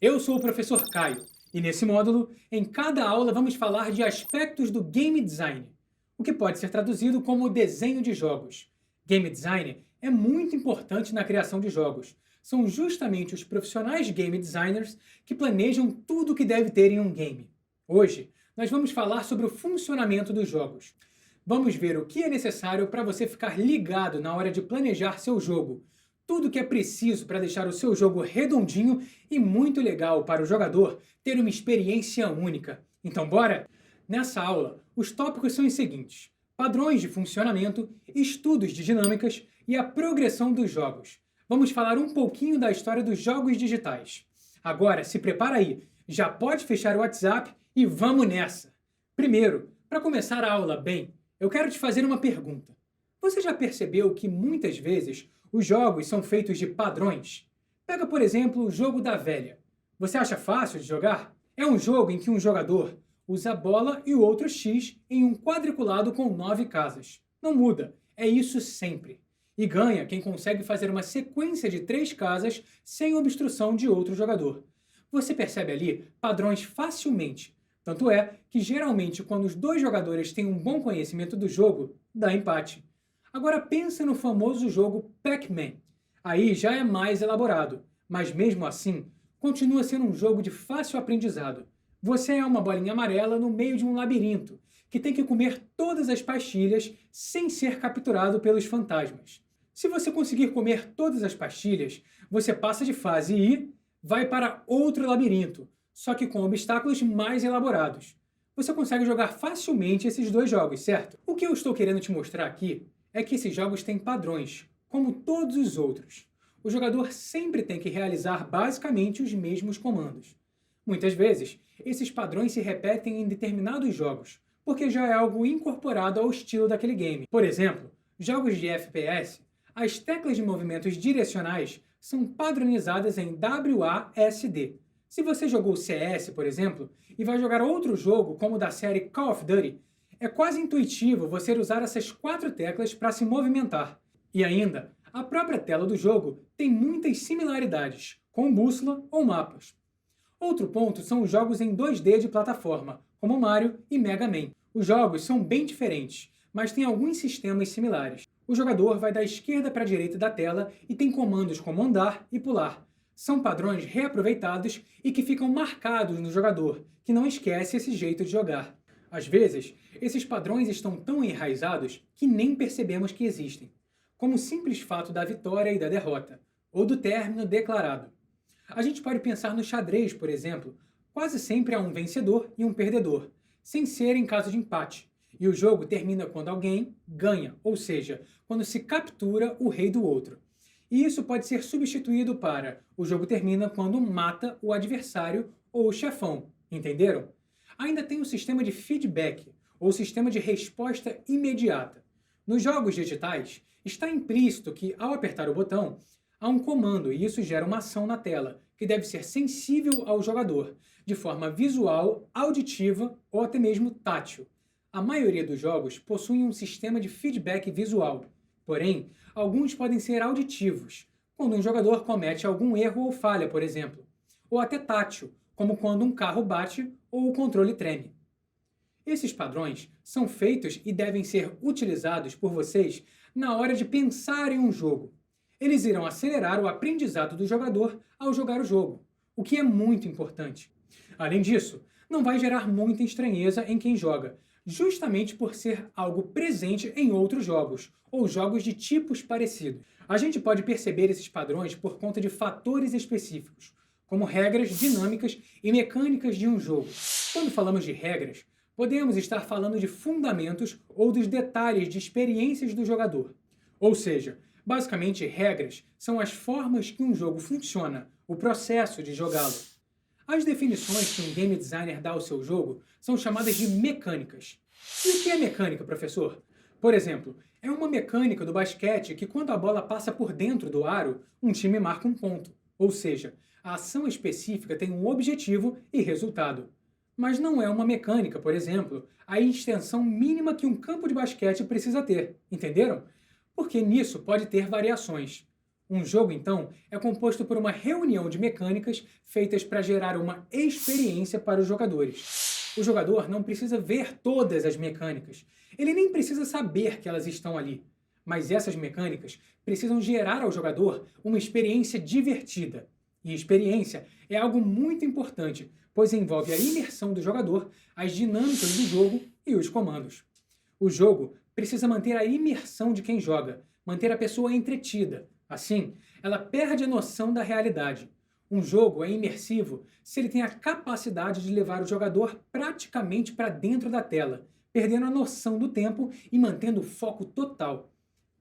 Eu sou o professor Caio e nesse módulo, em cada aula vamos falar de aspectos do game design, o que pode ser traduzido como desenho de jogos. Game design é muito importante na criação de jogos. São justamente os profissionais game designers que planejam tudo o que deve ter em um game. Hoje, nós vamos falar sobre o funcionamento dos jogos. Vamos ver o que é necessário para você ficar ligado na hora de planejar seu jogo. Tudo que é preciso para deixar o seu jogo redondinho e muito legal para o jogador ter uma experiência única. Então, bora? Nessa aula, os tópicos são os seguintes: padrões de funcionamento, estudos de dinâmicas e a progressão dos jogos. Vamos falar um pouquinho da história dos jogos digitais. Agora, se prepara aí, já pode fechar o WhatsApp e vamos nessa! Primeiro, para começar a aula bem, eu quero te fazer uma pergunta. Você já percebeu que muitas vezes os jogos são feitos de padrões? Pega, por exemplo, o jogo da velha. Você acha fácil de jogar? É um jogo em que um jogador usa a bola e o outro X em um quadriculado com 9 casas. Não muda, é isso sempre. E ganha quem consegue fazer uma sequência de 3 casas sem obstrução de outro jogador. Você percebe ali padrões facilmente. Tanto é que, geralmente, quando os dois jogadores têm um bom conhecimento do jogo, dá empate. Agora pensa no famoso jogo Pac-Man. Aí já é mais elaborado, mas mesmo assim, continua sendo um jogo de fácil aprendizado. Você é uma bolinha amarela no meio de um labirinto, que tem que comer todas as pastilhas sem ser capturado pelos fantasmas. Se você conseguir comer todas as pastilhas, você passa de fase e vai para outro labirinto, só que com obstáculos mais elaborados. Você consegue jogar facilmente esses dois jogos, certo? O que eu estou querendo te mostrar aqui é que esses jogos têm padrões, como todos os outros. O jogador sempre tem que realizar basicamente os mesmos comandos. Muitas vezes, esses padrões se repetem em determinados jogos, porque já é algo incorporado ao estilo daquele game. Por exemplo, jogos de FPS, as teclas de movimentos direcionais são padronizadas em WASD. Se você jogou CS, por exemplo, e vai jogar outro jogo como o da série Call of Duty, é quase intuitivo você usar essas 4 teclas para se movimentar. E ainda, a própria tela do jogo tem muitas similaridades, com bússola ou mapas. Outro ponto são os jogos em 2D de plataforma, como Mario e Mega Man. Os jogos são bem diferentes, mas têm alguns sistemas similares. O jogador vai da esquerda para a direita da tela e tem comandos como andar e pular. São padrões reaproveitados e que ficam marcados no jogador, que não esquece esse jeito de jogar. Às vezes, esses padrões estão tão enraizados que nem percebemos que existem, como o simples fato da vitória e da derrota, ou do término declarado. A gente pode pensar no xadrez, por exemplo. Quase sempre há um vencedor e um perdedor, sem ser em caso de empate. E o jogo termina quando alguém ganha, ou seja, quando se captura o rei do outro. E isso pode ser substituído para o jogo termina quando mata o adversário ou o chefão. Entenderam? Ainda tem o sistema de feedback, ou sistema de resposta imediata. Nos jogos digitais, está implícito que, ao apertar o botão, há um comando e isso gera uma ação na tela, que deve ser sensível ao jogador, de forma visual, auditiva ou até mesmo tátil. A maioria dos jogos possuem um sistema de feedback visual, porém, alguns podem ser auditivos, quando um jogador comete algum erro ou falha, por exemplo, ou até tátil, como quando um carro bate ou o controle treme. Esses padrões são feitos e devem ser utilizados por vocês na hora de pensar em um jogo. Eles irão acelerar o aprendizado do jogador ao jogar o jogo, o que é muito importante. Além disso, não vai gerar muita estranheza em quem joga, justamente por ser algo presente em outros jogos, ou jogos de tipos parecidos. A gente pode perceber esses padrões por conta de fatores específicos, como regras dinâmicas e mecânicas de um jogo. Quando falamos de regras, podemos estar falando de fundamentos ou dos detalhes de experiências do jogador. Ou seja, basicamente, regras são as formas que um jogo funciona, o processo de jogá-lo. As definições que um game designer dá ao seu jogo são chamadas de mecânicas. E o que é mecânica, professor? Por exemplo, é uma mecânica do basquete que, quando a bola passa por dentro do aro, um time marca um ponto. Ou seja, a ação específica tem um objetivo e resultado. Mas não é uma mecânica, por exemplo, a extensão mínima que um campo de basquete precisa ter. Entenderam? Porque nisso pode ter variações. Um jogo, então, é composto por uma reunião de mecânicas feitas para gerar uma experiência para os jogadores. O jogador não precisa ver todas as mecânicas, ele nem precisa saber que elas estão ali. Mas essas mecânicas precisam gerar ao jogador uma experiência divertida. E experiência é algo muito importante, pois envolve a imersão do jogador, as dinâmicas do jogo e os comandos. O jogo precisa manter a imersão de quem joga, manter a pessoa entretida. Assim, ela perde a noção da realidade. Um jogo é imersivo se ele tem a capacidade de levar o jogador praticamente para dentro da tela, perdendo a noção do tempo e mantendo o foco total.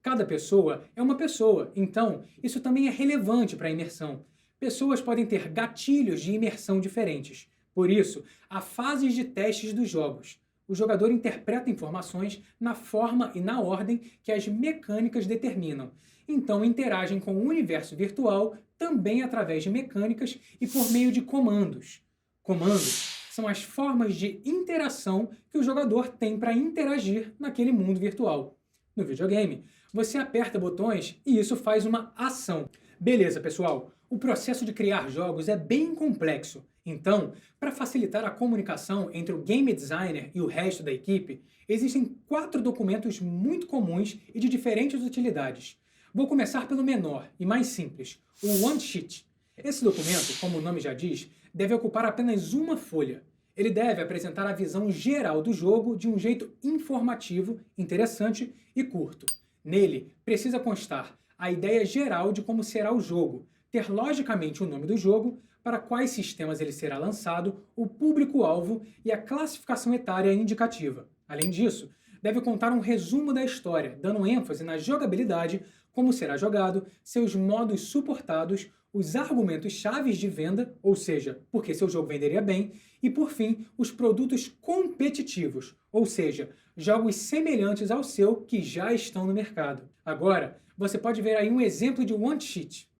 Cada pessoa é uma pessoa, então isso também é relevante para a imersão. Pessoas podem ter gatilhos de imersão diferentes. Por isso, há fases de testes dos jogos. O jogador interpreta informações na forma e na ordem que as mecânicas determinam. Então, interagem com o universo virtual também através de mecânicas e por meio de comandos. Comandos são as formas de interação que o jogador tem para interagir naquele mundo virtual. No videogame, você aperta botões e isso faz uma ação. Beleza, pessoal, o processo de criar jogos é bem complexo. Então, para facilitar a comunicação entre o game designer e o resto da equipe, existem 4 documentos muito comuns e de diferentes utilidades. Vou começar pelo menor e mais simples, o One Sheet. Esse documento, como o nome já diz, deve ocupar apenas uma folha. Ele deve apresentar a visão geral do jogo de um jeito informativo, interessante e curto. Nele, precisa constar a ideia geral de como será o jogo, ter logicamente o nome do jogo, para quais sistemas ele será lançado, o público-alvo e a classificação etária indicativa. Além disso, deve contar um resumo da história, dando ênfase na jogabilidade, como será jogado, seus modos suportados, os argumentos chaves de venda, ou seja, porque seu jogo venderia bem, e por fim, os produtos competitivos, ou seja, jogos semelhantes ao seu que já estão no mercado. Agora, você pode ver aí um exemplo de One Sheet.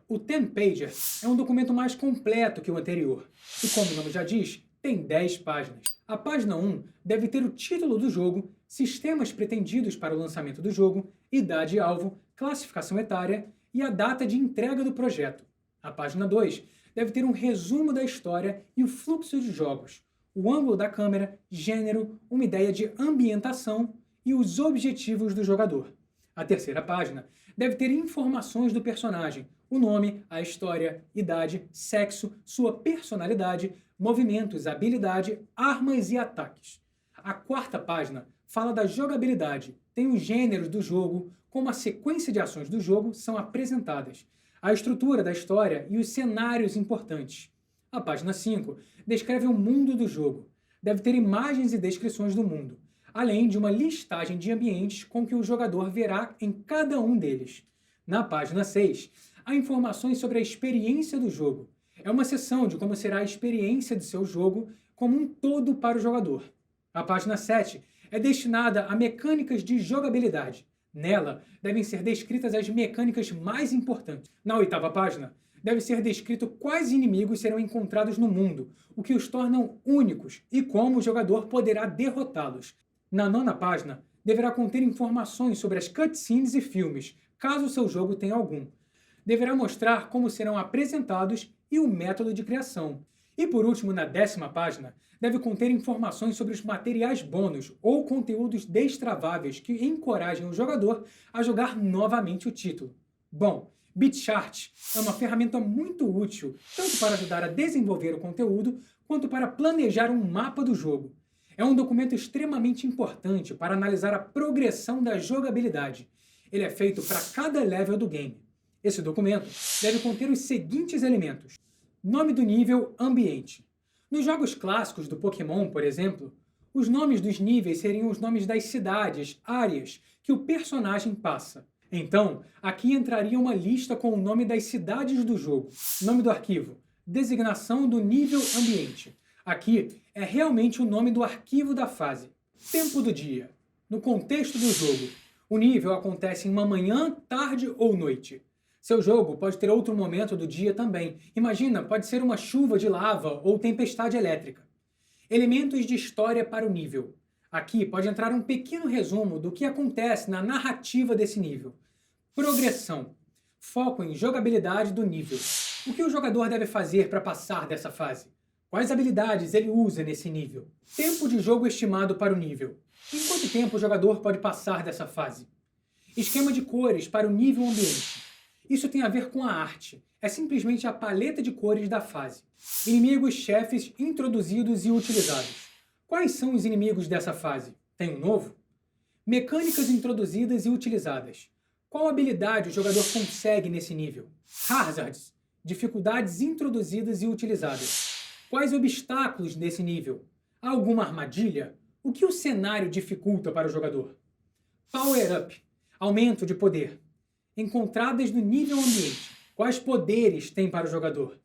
O 10-Pager é um documento mais completo que o anterior, e como o nome já diz, tem 10 páginas. A página 1 deve ter o título do jogo, sistemas pretendidos para o lançamento do jogo, idade-alvo, classificação etária e a data de entrega do projeto. A página 2 deve ter um resumo da história e o fluxo de jogos, o ângulo da câmera, gênero, uma ideia de ambientação e os objetivos do jogador. A terceira página deve ter informações do personagem, o nome, a história, idade, sexo, sua personalidade, movimentos, habilidade, armas e ataques. A quarta página fala da jogabilidade, tem os gêneros do jogo, como a sequência de ações do jogo são apresentadas, a estrutura da história e os cenários importantes. A página 5 descreve o mundo do jogo, deve ter imagens e descrições do mundo, além de uma listagem de ambientes com que o jogador verá em cada um deles. Na página 6, há informações sobre a experiência do jogo. É uma seção de como será a experiência de seu jogo como um todo para o jogador. A página 7 é destinada a mecânicas de jogabilidade. Nela, devem ser descritas as mecânicas mais importantes. Na oitava página, deve ser descrito quais inimigos serão encontrados no mundo, o que os tornam únicos e como o jogador poderá derrotá-los. Na nona página, deverá conter informações sobre as cutscenes e filmes, caso seu jogo tenha algum. Deverá mostrar como serão apresentados e o método de criação. E por último, na 10ª página, deve conter informações sobre os materiais bônus ou conteúdos destraváveis que encorajem o jogador a jogar novamente o título. Bom, BitChart é uma ferramenta muito útil, tanto para ajudar a desenvolver o conteúdo, quanto para planejar um mapa do jogo. É um documento extremamente importante para analisar a progressão da jogabilidade. Ele é feito para cada level do game. Esse documento deve conter os seguintes elementos: nome do nível, ambiente. Nos jogos clássicos do Pokémon, por exemplo, os nomes dos níveis seriam os nomes das cidades, áreas que o personagem passa. Então, aqui entraria uma lista com o nome das cidades do jogo, nome do arquivo, designação do nível ambiente. Aqui é realmente o nome do arquivo da fase. Tempo do dia. No contexto do jogo, o nível acontece em uma manhã, tarde ou noite. Seu jogo pode ter outro momento do dia também. Imagina, pode ser uma chuva de lava ou tempestade elétrica. Elementos de história para o nível. Aqui pode entrar um pequeno resumo do que acontece na narrativa desse nível. Progressão. Foco em jogabilidade do nível. O que o jogador deve fazer para passar dessa fase? Quais habilidades ele usa nesse nível? Tempo de jogo estimado para o nível. Em quanto tempo o jogador pode passar dessa fase? Esquema de cores para o nível ambiente. Isso tem a ver com a arte. É simplesmente a paleta de cores da fase. Inimigos, chefes introduzidos e utilizados. Quais são os inimigos dessa fase? Tem um novo? Mecânicas introduzidas e utilizadas. Qual habilidade o jogador consegue nesse nível? Hazards. Dificuldades introduzidas e utilizadas. Quais obstáculos nesse nível? Há alguma armadilha? O que o cenário dificulta para o jogador? Power Up. Aumento de poder. Encontradas no nível ambiente. Quais poderes tem para o jogador?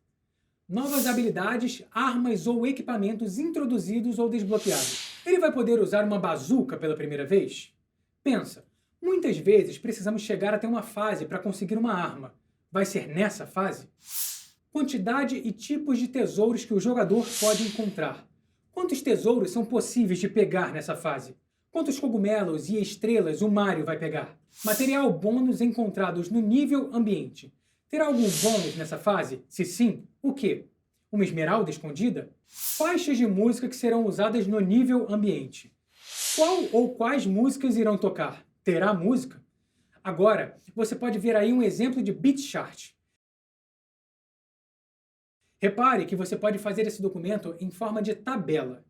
Novas habilidades, armas ou equipamentos introduzidos ou desbloqueados. Ele vai poder usar uma bazuca pela primeira vez? Pensa, muitas vezes precisamos chegar até uma fase para conseguir uma arma. Vai ser nessa fase? Quantidade e tipos de tesouros que o jogador pode encontrar. Quantos tesouros são possíveis de pegar nessa fase? Quantos cogumelos e estrelas o Mario vai pegar? Material bônus encontrados no nível ambiente. Terá algum bônus nessa fase? Se sim, o quê? Uma esmeralda escondida? Faixas de música que serão usadas no nível ambiente. Qual ou quais músicas irão tocar? Terá música? Agora, você pode ver aí um exemplo de beat chart. Repare que você pode fazer esse documento em forma de tabela.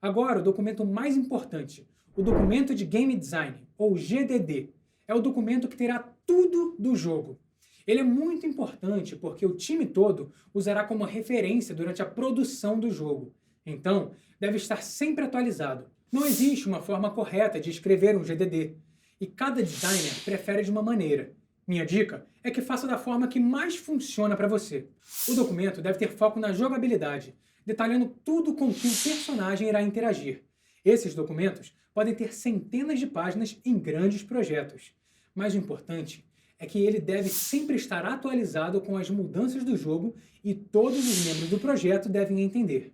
Agora, o documento mais importante, o documento de Game Design, ou GDD, é o documento que terá tudo do jogo. Ele é muito importante porque o time todo usará como referência durante a produção do jogo. Então, deve estar sempre atualizado. Não existe uma forma correta de escrever um GDD, e cada designer prefere de uma maneira. Minha dica é que faça da forma que mais funciona para você. O documento deve ter foco na jogabilidade, detalhando tudo com que o personagem irá interagir. Esses documentos podem ter centenas de páginas em grandes projetos. Mas o importante é que ele deve sempre estar atualizado com as mudanças do jogo e todos os membros do projeto devem entender.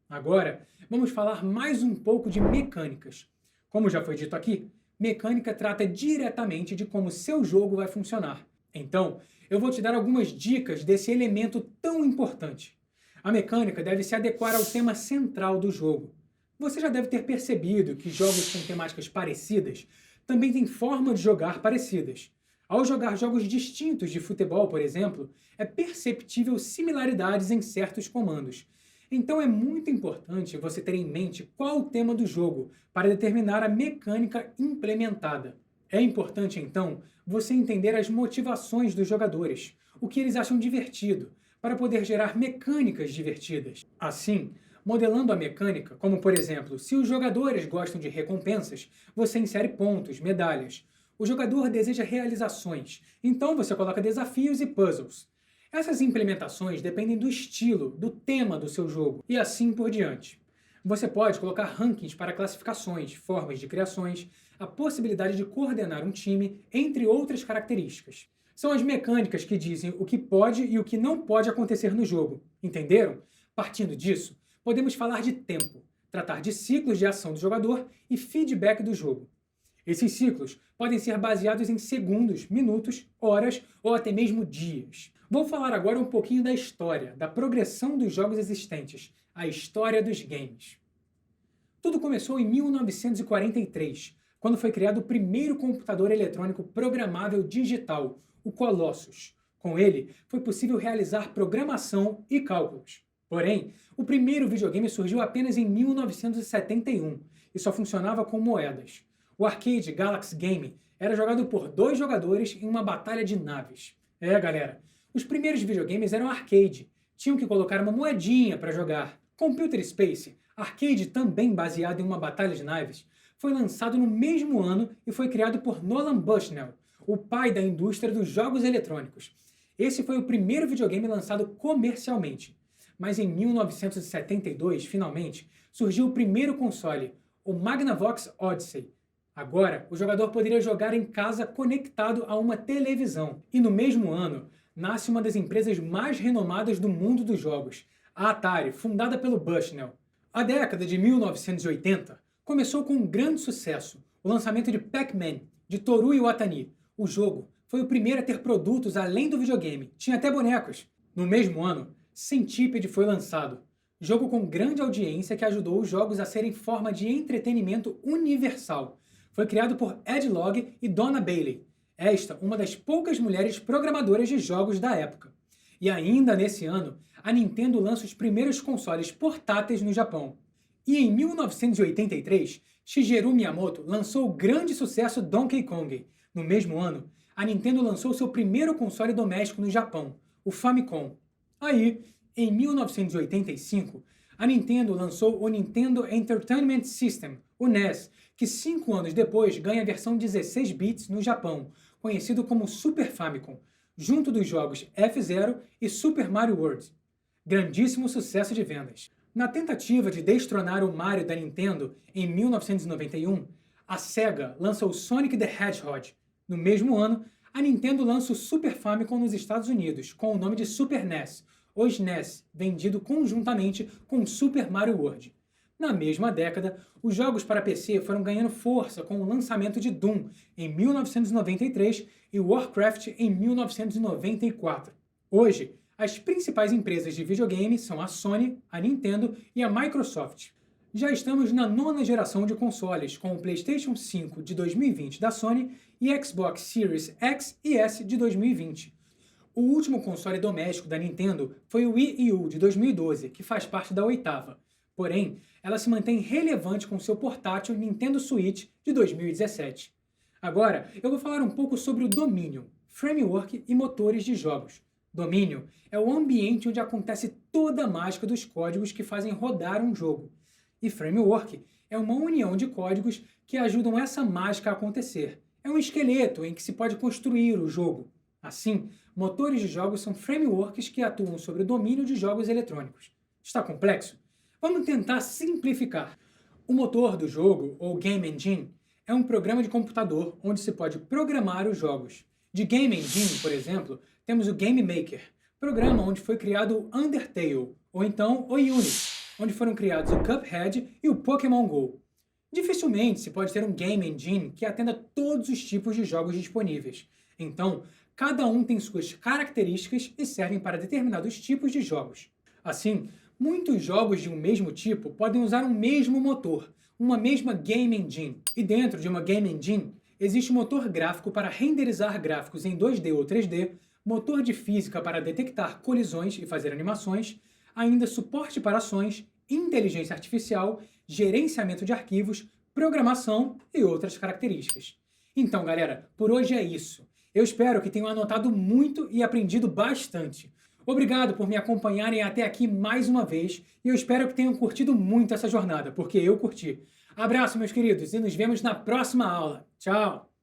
Agora, vamos falar mais um pouco de mecânicas. Como já foi dito aqui, mecânica trata diretamente de como seu jogo vai funcionar. Então, eu vou te dar algumas dicas desse elemento tão importante. A mecânica deve se adequar ao tema central do jogo. Você já deve ter percebido que jogos com temáticas parecidas também têm forma de jogar parecidas. Ao jogar jogos distintos de futebol, por exemplo, é perceptível similaridades em certos comandos. Então é muito importante você ter em mente qual o tema do jogo para determinar a mecânica implementada. É importante, então, você entender as motivações dos jogadores, o que eles acham divertido, para poder gerar mecânicas divertidas. Assim, modelando a mecânica, como por exemplo, se os jogadores gostam de recompensas, você insere pontos, medalhas. O jogador deseja realizações, então você coloca desafios e puzzles. Essas implementações dependem do estilo, do tema do seu jogo, e assim por diante. Você pode colocar rankings para classificações, formas de criações, a possibilidade de coordenar um time, entre outras características. São as mecânicas que dizem o que pode e o que não pode acontecer no jogo. Entenderam? Partindo disso, podemos falar de tempo, tratar de ciclos de ação do jogador e feedback do jogo. Esses ciclos podem ser baseados em segundos, minutos, horas ou até mesmo dias. Vou falar agora um pouquinho da história, da progressão dos jogos existentes, a história dos games. Tudo começou em 1943, quando foi criado o primeiro computador eletrônico programável digital, o Colossus. Com ele, foi possível realizar programação e cálculos. Porém, o primeiro videogame surgiu apenas em 1971 e só funcionava com moedas. O arcade Galaxy Game era jogado por 2 jogadores em uma batalha de naves. Galera, os primeiros videogames eram arcade. Tinham que colocar uma moedinha para jogar. Computer Space, arcade também baseado em uma batalha de naves, foi lançado no mesmo ano e foi criado por Nolan Bushnell, o pai da indústria dos jogos eletrônicos. Esse foi o primeiro videogame lançado comercialmente. Mas em 1972, finalmente, surgiu o primeiro console, o Magnavox Odyssey. Agora, o jogador poderia jogar em casa conectado a uma televisão. E no mesmo ano, nasce uma das empresas mais renomadas do mundo dos jogos, a Atari, fundada pelo Bushnell. A década de 1980 Começou com um grande sucesso, o lançamento de Pac-Man, de Toru Iwatani. O jogo foi o primeiro a ter produtos além do videogame, tinha até bonecos. No mesmo ano, Centipede foi lançado, jogo com grande audiência que ajudou os jogos a serem forma de entretenimento universal. Foi criado por Ed Logg e Donna Bailey, esta uma das poucas mulheres programadoras de jogos da época. E ainda nesse ano, a Nintendo lança os primeiros consoles portáteis no Japão. E em 1983, Shigeru Miyamoto lançou o grande sucesso Donkey Kong. No mesmo ano, a Nintendo lançou seu primeiro console doméstico no Japão, o Famicom. Aí, em 1985, a Nintendo lançou o Nintendo Entertainment System, o NES, que 5 anos depois ganha a versão 16 bits no Japão, conhecido como Super Famicom, junto dos jogos F-Zero e Super Mario World. Grandíssimo sucesso de vendas. Na tentativa de destronar o Mario da Nintendo, em 1991, a Sega lança o Sonic the Hedgehog. No mesmo ano, a Nintendo lança o Super Famicom nos Estados Unidos, com o nome de Super NES, o SNES, vendido conjuntamente com Super Mario World. Na mesma década, os jogos para PC foram ganhando força com o lançamento de Doom, em 1993, e Warcraft, em 1994. Hoje, as principais empresas de videogame são a Sony, a Nintendo e a Microsoft. Já estamos na 9ª geração de consoles, com o PlayStation 5 de 2020 da Sony e Xbox Series X e S de 2020. O último console doméstico da Nintendo foi o Wii U de 2012, que faz parte da 8ª. Porém, ela se mantém relevante com seu portátil Nintendo Switch de 2017. Agora, eu vou falar um pouco sobre o domínio, framework e motores de jogos. Domínio é o ambiente onde acontece toda a mágica dos códigos que fazem rodar um jogo. E framework é uma união de códigos que ajudam essa mágica a acontecer. É um esqueleto em que se pode construir o jogo. Assim, motores de jogos são frameworks que atuam sobre o domínio de jogos eletrônicos. Está complexo? Vamos tentar simplificar. O motor do jogo, ou Game Engine, é um programa de computador onde se pode programar os jogos. De Game Engine, por exemplo, temos o Game Maker, programa onde foi criado o Undertale, ou então o Unity, onde foram criados o Cuphead e o Pokémon GO. Dificilmente se pode ter um Game Engine que atenda todos os tipos de jogos disponíveis. Então, cada um tem suas características e servem para determinados tipos de jogos. Assim, muitos jogos de um mesmo tipo podem usar um mesmo motor, uma mesma Game Engine. E dentro de uma Game Engine, existe um motor gráfico para renderizar gráficos em 2D ou 3D, motor de física para detectar colisões e fazer animações, ainda suporte para ações, inteligência artificial, gerenciamento de arquivos, programação e outras características. Então, galera, por hoje é isso. Eu espero que tenham anotado muito e aprendido bastante. Obrigado por me acompanharem até aqui mais uma vez e eu espero que tenham curtido muito essa jornada, porque eu curti. Abraço, meus queridos, e nos vemos na próxima aula. Tchau!